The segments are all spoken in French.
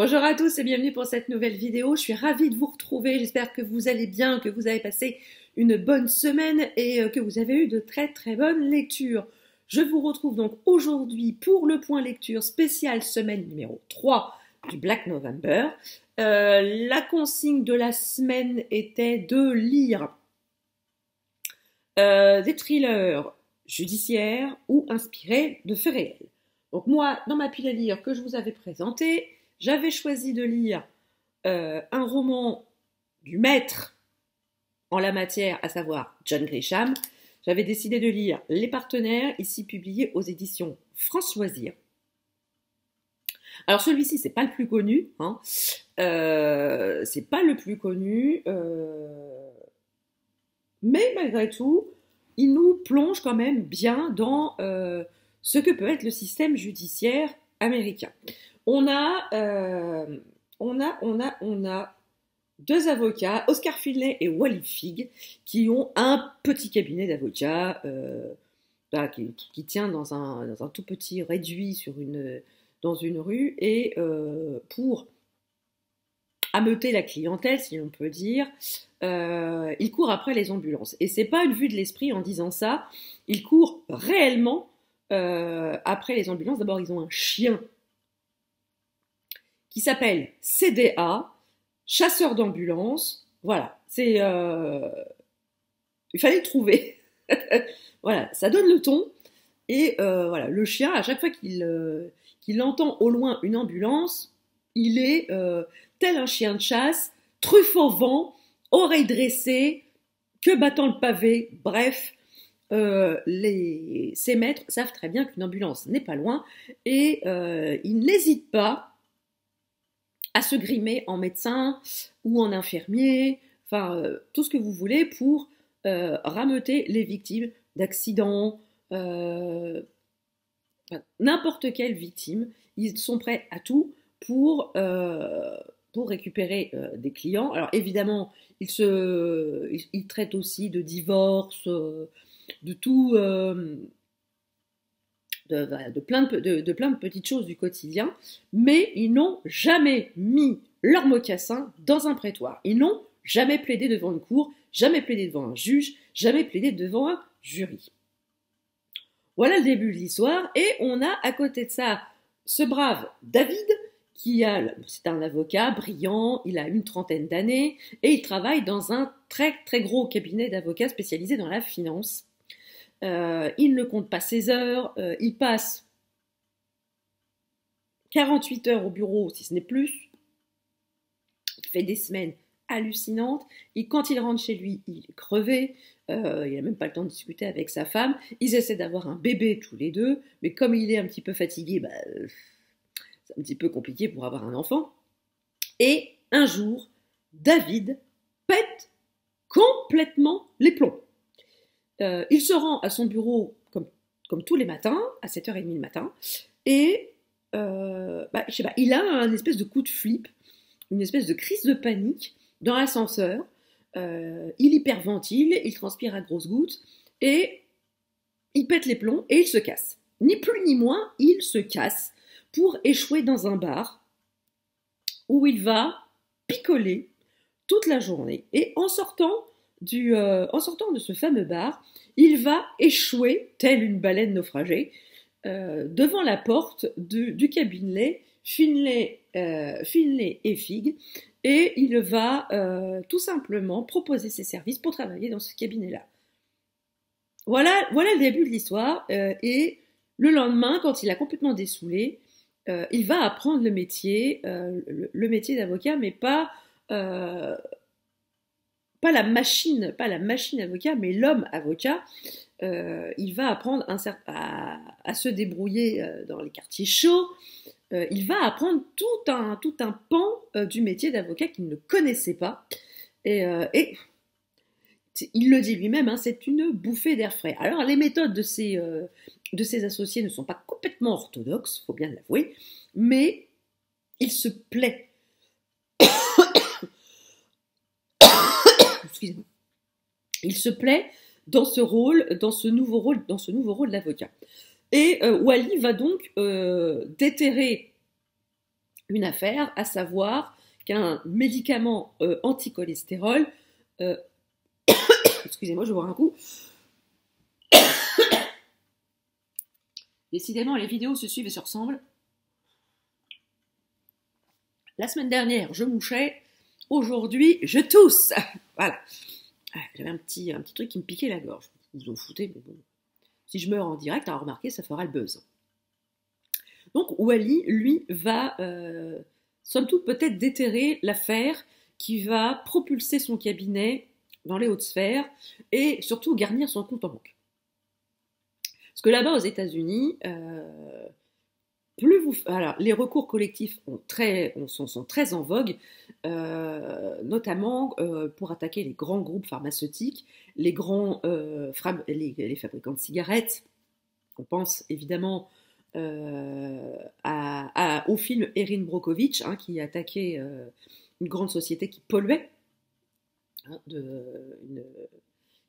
Bonjour à tous et bienvenue pour cette nouvelle vidéo. Je suis ravie de vous retrouver. J'espère que vous allez bien, que vous avez passé une bonne semaine et que vous avez eu de très très bonnes lectures. Je vous retrouve donc aujourd'hui pour le point lecture spécial semaine numéro 3 du Black November. La consigne de la semaine était de lire des thrillers judiciaires ou inspirés de faits réels. Donc moi, dans ma pile à lire que je vous avais présentée, j'avais choisi de lire un roman du maître en la matière, à savoir John Grisham. J'avais décidé de lire Les Partenaires, ici publié aux éditions France Loisirs. Alors celui-ci, c'est pas le plus connu, hein. C'est pas le plus connu, mais malgré tout, il nous plonge quand même bien dans ce que peut être le système judiciaire américain. On a deux avocats, Oscar Finlay et Wally Figg, qui ont un petit cabinet d'avocats qui tient dans un tout petit réduit dans une rue, et pour ameuter la clientèle, si on peut dire, ils courent après les ambulances. Et c'est pas une vue de l'esprit en disant ça, ils courent réellement après les ambulances. D'abord, ils ont un chien qui s'appelle CDA, chasseur d'ambulance. Voilà, il fallait le trouver. Voilà, ça donne le ton. Et voilà, le chien, à chaque fois qu'il entend au loin une ambulance, il est tel un chien de chasse, truffe au vent, oreilles dressées, queue battant le pavé. Bref, ses maîtres savent très bien qu'une ambulance n'est pas loin, et ils n'hésitent pas à se grimer en médecin ou en infirmier, enfin tout ce que vous voulez pour rameuter les victimes d'accidents, n'importe quelle victime. Ils sont prêts à tout pour récupérer des clients. Alors évidemment, ils traitent aussi de divorce, de tout, de plein de petites choses du quotidien, mais ils n'ont jamais mis leur mocassin dans un prétoire. Ils n'ont jamais plaidé devant une cour, jamais plaidé devant un juge, jamais plaidé devant un jury. Voilà le début de l'histoire, et on a à côté de ça ce brave David, c'est un avocat brillant, il a une trentaine d'années, et il travaille dans un très très gros cabinet d'avocats spécialisé dans la finance. Il ne compte pas ses heures, il passe 48 heures au bureau, si ce n'est plus. Il fait des semaines hallucinantes, et quand il rentre chez lui, il est crevé, il n'a même pas le temps de discuter avec sa femme. Ils essaient d'avoir un bébé tous les deux, mais comme il est un petit peu fatigué, c'est un petit peu compliqué pour avoir un enfant. Et un jour, David pète complètement les plombs. Il se rend à son bureau comme tous les matins, à 7h30 le matin, et je sais pas, il a un espèce de coup de flip, une espèce de crise de panique dans l'ascenseur. Il hyperventile, il transpire à grosses gouttes, et il pète les plombs et il se casse. Ni plus ni moins, il se casse pour échouer dans un bar où il va picoler toute la journée. Et en sortant de ce fameux bar, il va échouer, telle une baleine naufragée, devant la porte du cabinet Finlay et Figg, et il va tout simplement proposer ses services pour travailler dans ce cabinet-là. Voilà le début de l'histoire, et le lendemain, quand il a complètement dessoulé, il va apprendre le métier d'avocat, mais pas la machine avocat, mais l'homme avocat. Il va apprendre à se débrouiller dans les quartiers chauds. Il va apprendre tout un pan du métier d'avocat qu'il ne connaissait pas. Et il le dit lui-même, hein, c'est une bouffée d'air frais. Alors les méthodes de ses associés ne sont pas complètement orthodoxes, faut bien l'avouer, mais il se plaît. Excusez-moi. Il se plaît dans ce nouveau rôle d'avocat. Et Wally va donc déterrer une affaire, à savoir qu'un médicament anticholestérol, euh, excusez-moi, je vais boire un coup. Décidément, les vidéos se suivent et se ressemblent. La semaine dernière, je mouchais. Aujourd'hui, je tousse. Voilà. J'avais un petit truc qui me piquait la gorge. Vous en foutez, mais bon. Si je meurs en direct, alors remarquez, ça fera le buzz. Donc Wally, lui, va, somme toute, peut-être déterrer l'affaire qui va propulser son cabinet dans les hautes sphères et surtout garnir son compte en banque. Parce que là-bas, aux États-Unis, alors, les recours collectifs sont très en vogue, notamment pour attaquer les grands groupes pharmaceutiques, les fabricants de cigarettes. On pense évidemment au film Erin Brockovich, hein, qui attaquait une grande société qui polluait, hein,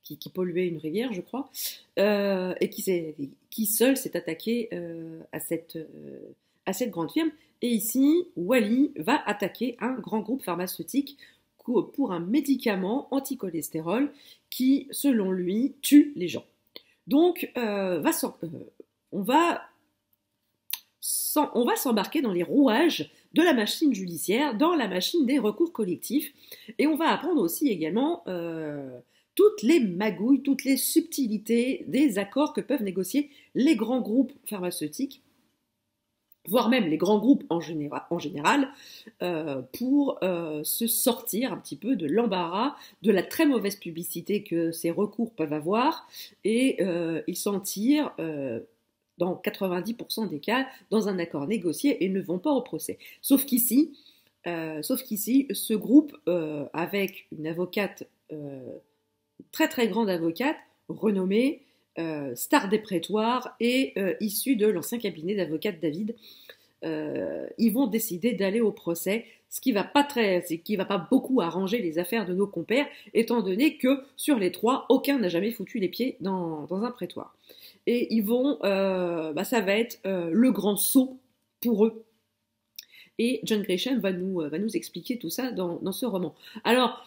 qui polluait une rivière, je crois, et qui seul s'est attaqué à cette grande firme. Et ici, Wally va attaquer un grand groupe pharmaceutique pour un médicament anticholestérol qui, selon lui, tue les gens. Donc, on va s'embarquer dans les rouages de la machine judiciaire, dans la machine des recours collectifs, et on va apprendre aussi également toutes les magouilles, toutes les subtilités des accords que peuvent négocier les grands groupes pharmaceutiques, voire même les grands groupes en général, pour se sortir un petit peu de l'embarras, de la très mauvaise publicité que ces recours peuvent avoir, et ils s'en tirent dans 90% des cas, dans un accord négocié et ne vont pas au procès. Sauf qu'ici, ce groupe, avec une avocate, très très grande avocate, renommée, star des prétoires et issue de l'ancien cabinet d'avocat de David, ils vont décider d'aller au procès, ce qui va pas beaucoup arranger les affaires de nos compères, étant donné que sur les trois, aucun n'a jamais foutu les pieds dans un prétoire. Et ils vont, ça va être le grand saut pour eux. Et John Grisham va nous expliquer tout ça dans ce roman. Alors,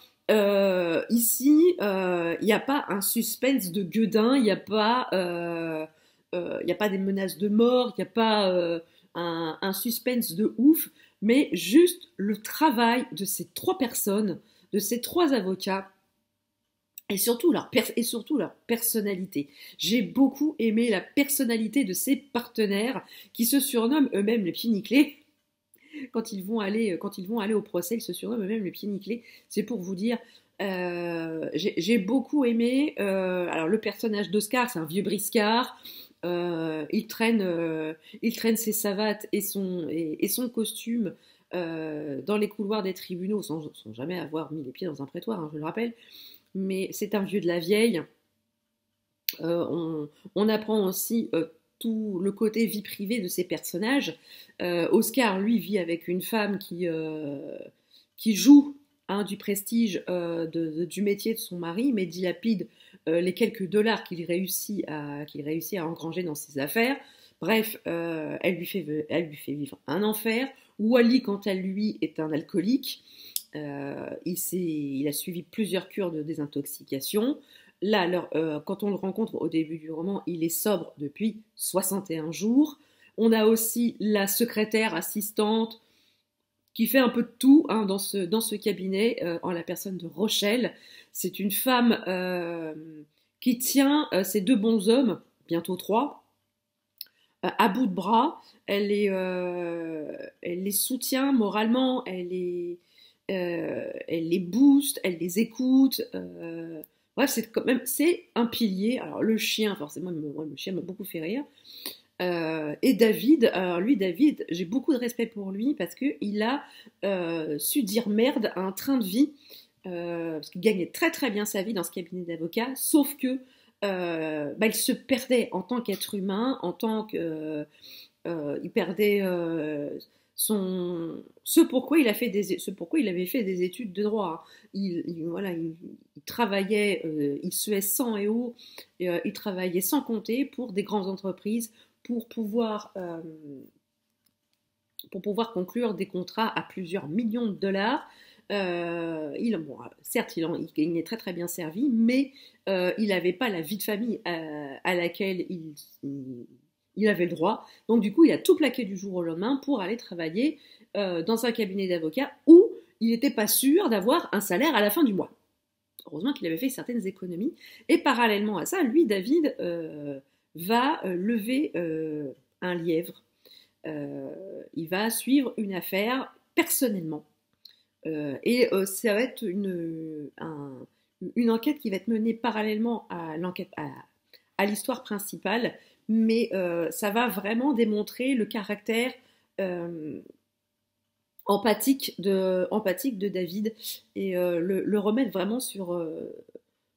ici, il n'y a pas un suspense de gueudin, il n'y a pas des menaces de mort, il n'y a pas un suspense de ouf, mais juste le travail de ces trois personnes, de ces trois avocats, et surtout leur personnalité. J'ai beaucoup aimé la personnalité de ces partenaires qui se surnomment eux-mêmes les pieds nickelés. Quand ils vont aller au procès, ils se surnomment eux-mêmes les pieds nickelés. C'est pour vous dire, j'ai beaucoup aimé. Alors le personnage d'Oscar, c'est un vieux briscard. Il traîne ses savates et son costume dans les couloirs des tribunaux sans jamais avoir mis les pieds dans un prétoire, hein, je le rappelle. Mais c'est un vieux de la vieille. On apprend aussi tout le côté vie privée de ces personnages. Oscar, lui, vit avec une femme qui joue du prestige du métier de son mari, mais dilapide les quelques dollars qu'il réussit à engranger dans ses affaires. Bref, elle lui fait vivre un enfer. Wally, quant à lui, est un alcoolique. Il a suivi plusieurs cures de désintoxication. Là, quand on le rencontre au début du roman, il est sobre depuis 61 jours. On a aussi la secrétaire assistante qui fait un peu de tout dans ce cabinet, en la personne de Rochelle. C'est une femme qui tient ces deux bons hommes, bientôt trois, à bout de bras. Elle les soutient moralement, elle les booste, elle les écoute. Bref, c'est un pilier. Alors le chien, forcément, le chien m'a beaucoup fait rire. Et David, alors lui, David, j'ai beaucoup de respect pour lui parce qu'il a su dire merde à un train de vie, parce qu'il gagnait très très bien sa vie dans ce cabinet d'avocat, sauf que il se perdait en tant qu'être humain, il perdait ce pourquoi il avait fait des études de droit. Il travaillait, il suait sang et eau, il travaillait sans compter pour des grandes entreprises pour pouvoir pour pouvoir conclure des contrats à plusieurs millions de dollars. Bon, certes, il est très très bien servi, mais il n'avait pas la vie de famille à laquelle il avait le droit. Donc du coup, il a tout plaqué du jour au lendemain pour aller travailler dans un cabinet d'avocats où il n'était pas sûr d'avoir un salaire à la fin du mois. Heureusement qu'il avait fait certaines économies. Et parallèlement à ça, lui, David, va lever un lièvre. Il va suivre une affaire personnellement. Ça va être une enquête qui va être menée parallèlement à l'histoire principale, mais ça va vraiment démontrer le caractère empathique de David et le remettre vraiment sur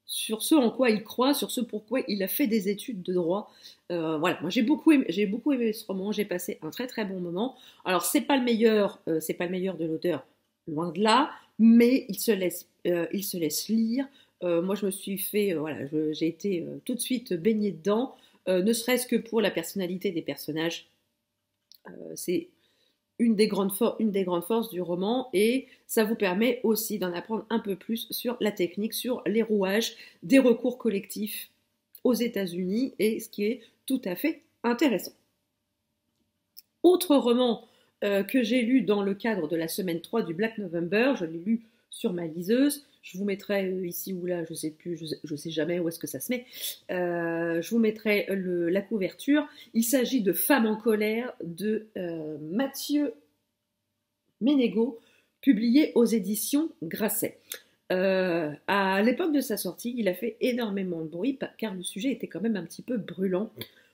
ce en quoi il croit, sur ce pourquoi il a fait des études de droit. Voilà, moi j'ai beaucoup aimé ce roman, j'ai passé un très très bon moment. Alors c'est pas le meilleur de l'auteur, loin de là, mais il se laisse lire. Moi je me suis fait, voilà, j'ai été tout de suite baignée dedans, ne serait-ce que pour la personnalité des personnages. C'est une des grandes forces du roman, et ça vous permet aussi d'en apprendre un peu plus sur la technique, sur les rouages des recours collectifs aux États-Unis, et ce qui est tout à fait intéressant. Autre roman que j'ai lu dans le cadre de la semaine 3 du Black November, je l'ai lu sur ma liseuse, je vous mettrai ici ou là, je sais plus, je sais jamais où est-ce que ça se met, je vous mettrai la couverture. Il s'agit de Femmes en colère de Mathieu Ménégo, publié aux éditions Grasset. À l'époque de sa sortie, il a fait énormément de bruit car le sujet était quand même un petit peu brûlant.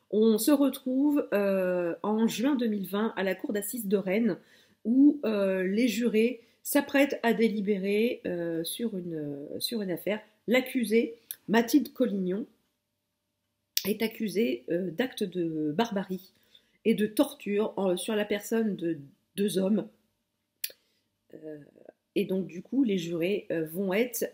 On se retrouve en juin 2020 à la cour d'assises de Rennes où les jurés s'apprêtent à délibérer sur une affaire. L'accusée, Mathilde Collignon, est accusée d'actes de barbarie et de torture sur la personne de 2 hommes. Et donc du coup, les jurés vont être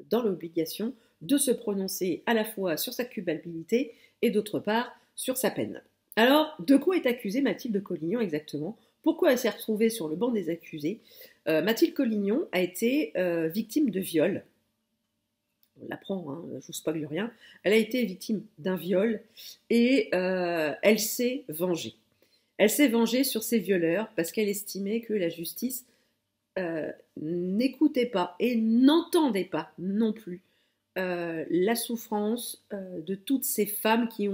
dans l'obligation de se prononcer à la fois sur sa culpabilité et d'autre part sur sa peine. Alors, de quoi est accusée Mathilde Collignon exactement ? Pourquoi elle s'est retrouvée sur le banc des accusés ? Mathilde Collignon a été victime de viol. On l'apprend, hein, je vous spoil rien. Elle a été victime d'un viol et elle s'est vengée. Elle s'est vengée sur ses violeurs parce qu'elle estimait que la justice n'écoutait pas et n'entendait pas non plus la souffrance de toutes ces femmes qui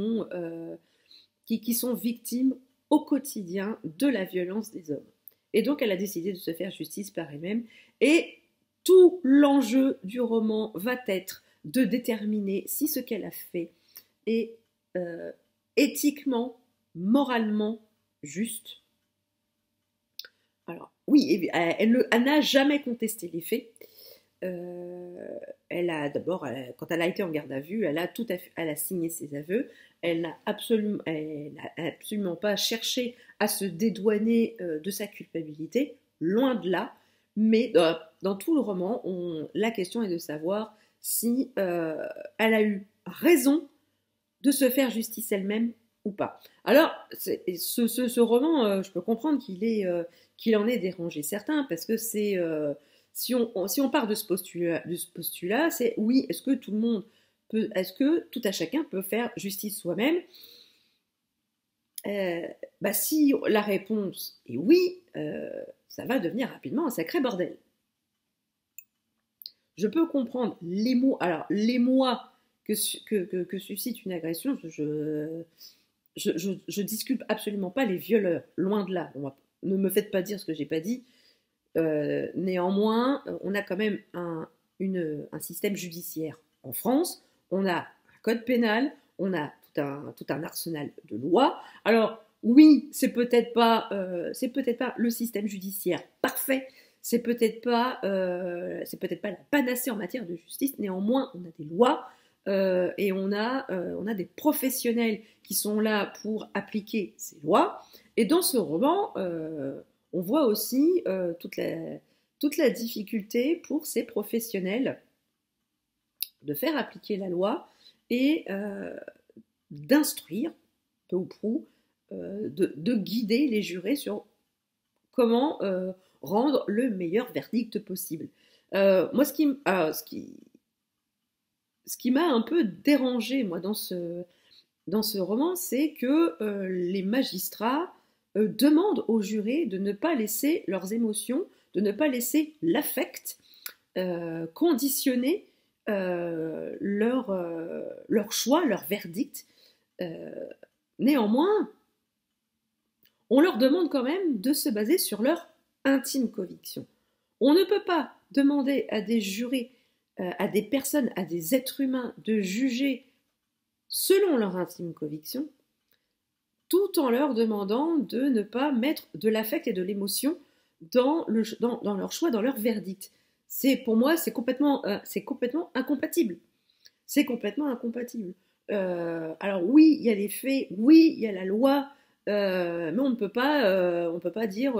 sont victimes au quotidien de la violence des hommes. Et donc elle a décidé de se faire justice par elle-même, et tout l'enjeu du roman va être de déterminer si ce qu'elle a fait est éthiquement, moralement juste. Alors oui, elle n'a jamais contesté les faits. Elle a d'abord, quand elle a été en garde à vue, elle a signé ses aveux. Elle n'a absolument pas cherché à se dédouaner de sa culpabilité, loin de là. Mais dans tout le roman, la question est de savoir si elle a eu raison de se faire justice elle-même ou pas. Alors, ce roman, je peux comprendre qu'il en ait dérangé certains, parce que c'est... si on part de ce postulat, c'est oui, est-ce que tout à chacun peut faire justice soi-même ? Si la réponse est oui, ça va devenir rapidement un sacré bordel. Je peux comprendre l'émoi que suscite une agression. Je discute absolument pas les violeurs, loin de là. Ne me faites pas dire ce que j'ai pas dit. Néanmoins, on a quand même un système judiciaire en France, on a un code pénal, on a tout un arsenal de lois. Alors oui, c'est peut-être pas le système judiciaire parfait, c'est peut-être pas la panacée en matière de justice. Néanmoins, on a des lois et on a des professionnels qui sont là pour appliquer ces lois. Et dans ce roman, on voit aussi toute la difficulté pour ces professionnels de faire appliquer la loi et d'instruire, peu ou prou, de guider les jurés sur comment rendre le meilleur verdict possible. Moi, ce qui m'a un peu dérangé, moi, dans ce roman, c'est que les magistrats demandent aux jurés de ne pas laisser leurs émotions, de ne pas laisser l'affect conditionner leur choix, leur verdict. Néanmoins, on leur demande quand même de se baser sur leur intime conviction. On ne peut pas demander à des jurés, à des personnes, à des êtres humains de juger selon leur intime conviction, tout en leur demandant de ne pas mettre de l'affect et de l'émotion dans leur choix, dans leur verdict. Pour moi, c'est complètement incompatible. C'est complètement incompatible. Alors oui, il y a les faits, oui, il y a la loi, mais on ne peut pas dire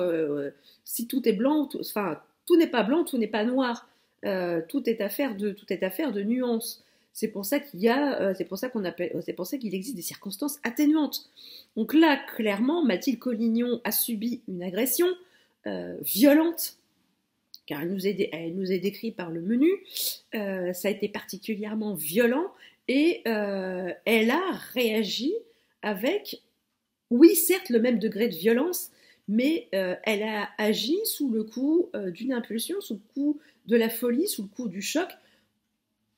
si tout est blanc, enfin tout n'est pas blanc, tout n'est pas noir. Tout est affaire de nuances. C'est pour ça c'est pour ça qu'il existe des circonstances atténuantes. Donc là, clairement, Mathilde Collignon a subi une agression violente, car elle nous est décrite par le menu. Ça a été particulièrement violent et elle a réagi avec, oui, certes, le même degré de violence, mais elle a agi sous le coup d'une impulsion, sous le coup de la folie, sous le coup du choc.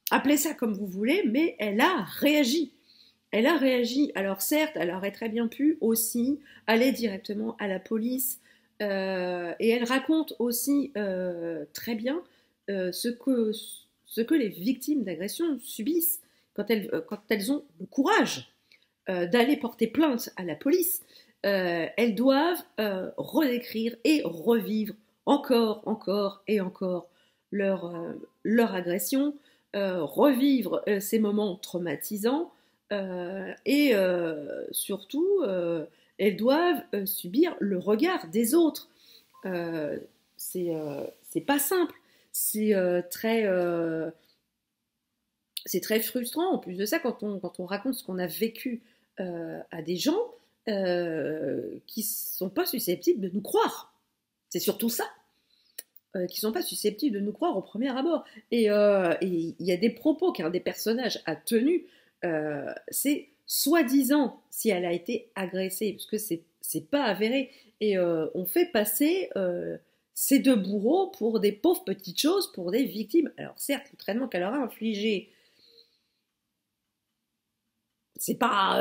Appelez ça comme vous voulez, mais elle a réagi. Elle a réagi. Alors certes, elle aurait très bien pu aussi aller directement à la police. Et elle raconte aussi très bien ce que les victimes d'agression subissent quand elles ont le courage d'aller porter plainte à la police. Elles doivent redécrire et revivre encore et encore leur agression, revivre ces moments traumatisants et surtout elles doivent subir le regard des autres. C'est pas simple, c'est très frustrant. En plus de ça, quand on raconte ce qu'on a vécu à des gens qui sont pas susceptibles de nous croire. C'est surtout ça. Qui sont pas susceptibles de nous croire au premier abord. Et il y a des propos qu'un des personnages a tenus, c'est soi-disant si elle a été agressée, parce que c'est pas avéré. Et on fait passer ces deux bourreaux pour des pauvres petites choses, pour des victimes. Alors certes, le traitement qu'elle leur a infligé, c'est pas...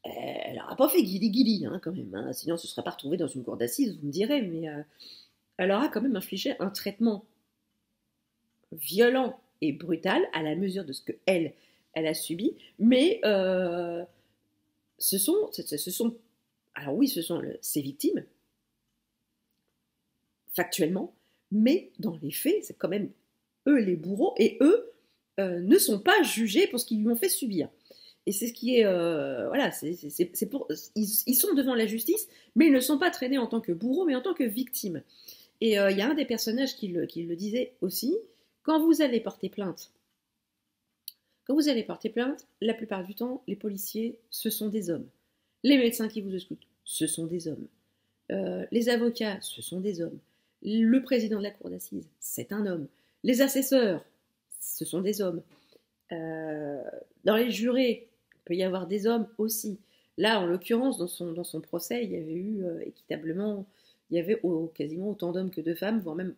elle n'aura pas fait guili-guili, hein, quand même. Hein. Sinon, ce ne serait pas retrouvé dans une cour d'assises, vous me direz. Mais elle aura quand même infligé un traitement violent et brutal à la mesure de ce que elle a subi. Mais ce sont alors oui, ce sont ses victimes, factuellement, mais dans les faits, c'est quand même eux les bourreaux, et eux ne sont pas jugés pour ce qu'ils lui ont fait subir. Et c'est ce qui est... voilà, ils sont devant la justice, mais ils ne sont pas traînés en tant que bourreaux, mais en tant que victimes. Et il y a un des personnages qui le disait aussi, quand vous allez porter plainte, la plupart du temps, les policiers, ce sont des hommes. Les médecins qui vous auscultent, ce sont des hommes. Les avocats, ce sont des hommes. Le président de la cour d'assises, c'est un homme. Les assesseurs, ce sont des hommes. Dans les jurés, il peut y avoir des hommes aussi. Là, en l'occurrence, dans son procès, il y avait eu équitablement, il y avait quasiment autant d'hommes que de femmes, voire même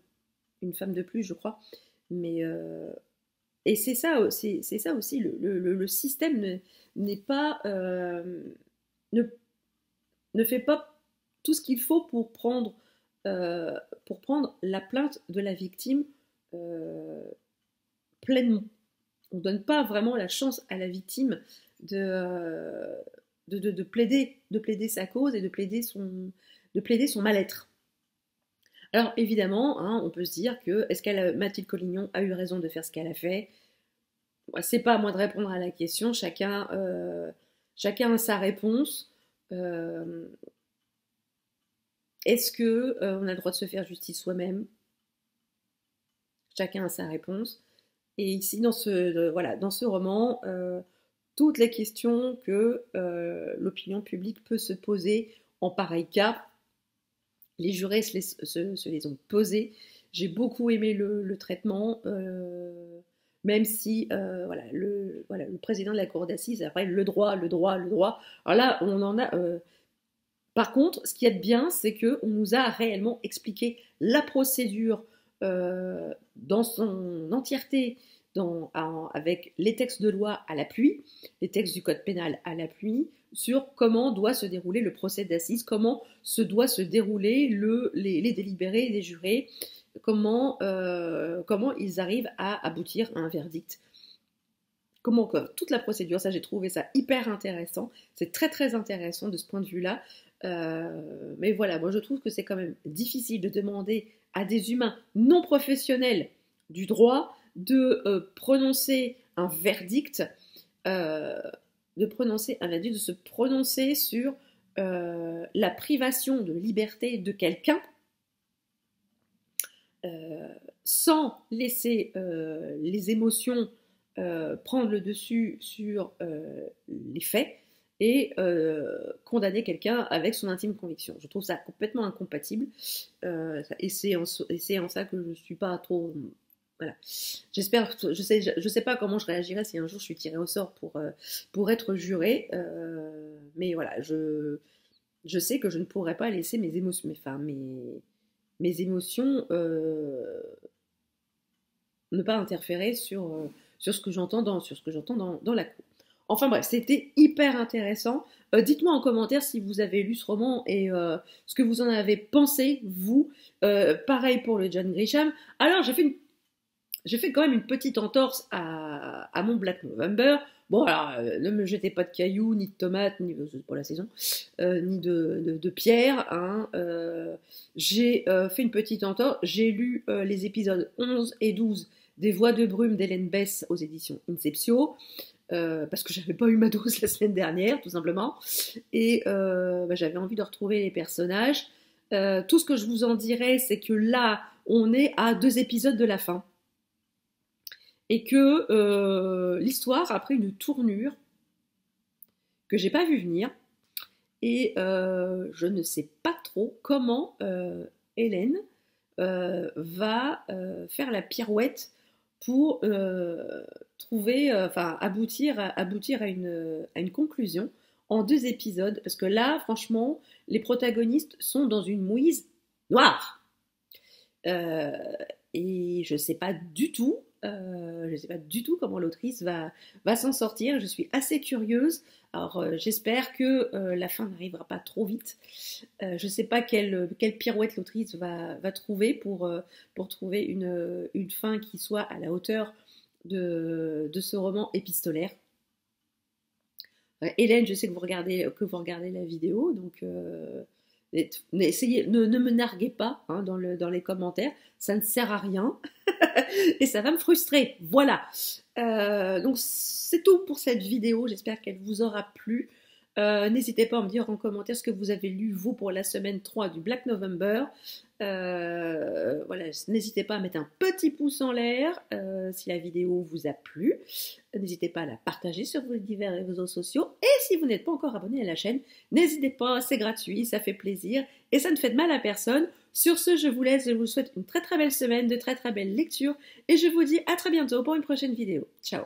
une femme de plus, je crois. Mais et c'est ça aussi, le système n'est pas ne fait pas tout ce qu'il faut pour prendre la plainte de la victime pleinement. On ne donne pas vraiment la chance à la victime de plaider sa cause et de plaider son mal-être. Alors évidemment, hein, on peut se dire que Mathilde Collignon a eu raison de faire ce qu'elle a fait. C'est pas à moi de répondre à la question, chacun a sa réponse. Est-ce que on a le droit de se faire justice soi-même? Chacun a sa réponse. Et ici, dans ce roman, toutes les questions que l'opinion publique peut se poser en pareil cas. Les jurés se les ont pesés. J'ai beaucoup aimé le traitement, même si voilà, le président de la cour d'assises, après le droit. Alors là, on en a. Par contre, ce qui est bien, c'est qu'on nous a réellement expliqué la procédure dans son entièreté, avec les textes de loi à l'appui, les textes du code pénal à l'appui, sur comment doit se dérouler le procès d'assises, comment se doit se dérouler les délibérés des jurés, comment ils arrivent à aboutir à un verdict. Toute la procédure, ça j'ai trouvé ça hyper intéressant, c'est très très intéressant de ce point de vue-là, mais voilà, moi je trouve que c'est quand même difficile de demander à des humains non professionnels du droit de prononcer un verdict, de se prononcer sur la privation de liberté de quelqu'un sans laisser les émotions prendre le dessus sur les faits et condamner quelqu'un avec son intime conviction. Je trouve ça complètement incompatible et c'est en ça que je ne suis pas trop... Voilà. J'espère, je sais pas comment je réagirais si un jour je suis tirée au sort pour être jurée, mais voilà, je sais que je ne pourrais pas laisser mes émotions, mes émotions ne pas interférer sur ce que j'entends dans la cour. Enfin bref, c'était hyper intéressant. Dites-moi en commentaire si vous avez lu ce roman et ce que vous en avez pensé, vous. Pareil pour le John Grisham. Alors, j'ai fait quand même une petite entorse à mon Black November. Bon, alors, ne me jetez pas de cailloux, ni de tomates, ni c'est pas la saison, ni de pierres. Hein, j'ai fait une petite entorse. J'ai lu les épisodes 11 et 12 des Voix de brume d'Hélène Bess aux éditions Inceptio, parce que j'avais pas eu ma dose la semaine dernière, tout simplement. Et j'avais envie de retrouver les personnages. Tout ce que je vous en dirais, c'est que là, on est à 2 épisodes de la fin. Et que l'histoire a pris une tournure que j'ai pas vu venir. Et je ne sais pas trop comment Hélène va faire la pirouette pour aboutir à une conclusion en 2 épisodes. Parce que là, franchement, les protagonistes sont dans une mouise noire. Et je sais pas du tout comment l'autrice va s'en sortir. Je suis assez curieuse. Alors j'espère que la fin n'arrivera pas trop vite. Je sais pas quelle pirouette l'autrice va trouver pour trouver une fin qui soit à la hauteur de ce roman épistolaire. Hélène, je sais que vous regardez la vidéo, donc essayez, ne me narguez pas hein, dans les commentaires, ça ne sert à rien et ça va me frustrer. Voilà. Donc c'est tout pour cette vidéo. J'espère qu'elle vous aura plu. N'hésitez pas à me dire en commentaire ce que vous avez lu vous pour la semaine 3 du Black November. Voilà, n'hésitez pas à mettre un petit pouce en l'air si la vidéo vous a plu. N'hésitez pas à la partager sur vos divers réseaux sociaux. Et si vous n'êtes pas encore abonné à la chaîne, n'hésitez pas, c'est gratuit, ça fait plaisir et ça ne fait de mal à personne. Sur ce, je vous laisse, je vous souhaite une très très belle semaine, de très très belles lectures et je vous dis à très bientôt pour une prochaine vidéo. Ciao!